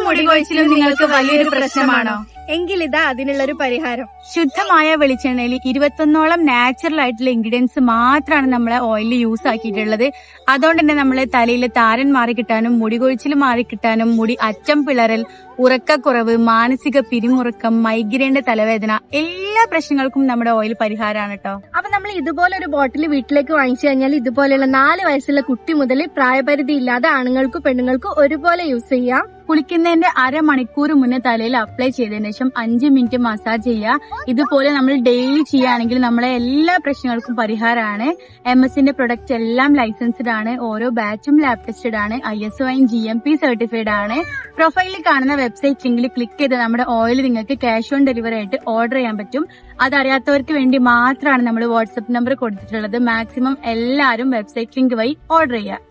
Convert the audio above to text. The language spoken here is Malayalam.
മുടി കൊഴിച്ചിലും നിങ്ങൾക്ക് വലിയൊരു പ്രശ്നമാണോ? എങ്കിൽ ഇതാ അതിനുള്ളൊരു പരിഹാരം. ശുദ്ധമായ വെളിച്ചെണ്ണയിൽ 21ഓളം നാച്ചുറൽ ആയിട്ടുള്ള ഇൻഗ്രീഡിയൻസ് മാത്രമാണ് നമ്മളെ ഓയിലിൽ യൂസ് ആക്കിയിട്ടുള്ളത്. അതുകൊണ്ട് തന്നെ നമ്മളെ തലയിൽ താരൻ മാറിക്കിട്ടാനും മുടി കൊഴിച്ചിൽ മാറിക്കിട്ടാനും മുടി അറ്റം പിളരൽ, ഉറക്കക്കുറവ്, മാനസിക പിരിമുറുക്കം, മൈഗ്രെയിന്റെ തലവേദന എല്ലാ പ്രശ്നങ്ങൾക്കും നമ്മുടെ ഓയിൽ പരിഹാരമാണ് കേട്ടോ. അപ്പൊ നമ്മൾ ഇതുപോലെ ഒരു ബോട്ടിൽ വീട്ടിലേക്ക് വാങ്ങിച്ചു കഴിഞ്ഞാൽ ഇതുപോലെയുള്ള 4 വയസ്സുള്ള കുട്ടി മുതൽ പ്രായപരിധി ഇല്ലാതെ ആണുങ്ങൾക്കും പെണ്ണുങ്ങൾക്കും ഒരുപോലെ യൂസ് ചെയ്യാം. കുളിക്കുന്നതിന്റെ അരമണിക്കൂർ മുന്നേ തലയിൽ അപ്ലൈ ചെയ്തതിനു ശേഷം 5 മിനിറ്റ് മസാജ് ചെയ്യുക. ഇതുപോലെ നമ്മൾ ഡെയിലി ചെയ്യുകയാണെങ്കിൽ നമ്മളെ എല്ലാ പ്രശ്നങ്ങൾക്കും പരിഹാരമാണ്. MS-ന്റെ പ്രൊഡക്റ്റ് എല്ലാം ലൈസൻസ്ഡ് ആണ്. ഓരോ ബാച്ചും ലാബ് ടെസ്റ്റഡ് ആണ്. ISO GMP സർട്ടിഫൈഡ് ആണ്. പ്രൊഫൈലിൽ കാണുന്ന വെബ്സൈറ്റ് ലിങ്കിൽ ക്ലിക്ക് ചെയ്ത് നമ്മുടെ ഓയിൽ നിങ്ങൾക്ക് ക്യാഷ് ഓൺ ഡെലിവറി ആയിട്ട് ഓർഡർ ചെയ്യാൻ പറ്റും. അതറിയാത്തവർക്ക് വേണ്ടി മാത്രമാണ് നമ്മൾ വാട്സ്ആപ്പ് നമ്പർ കൊടുത്തിട്ടുള്ളത്. മാക്സിമം എല്ലാവരും വെബ്സൈറ്റ് ലിങ്ക് വഴി ഓർഡർ ചെയ്യുക.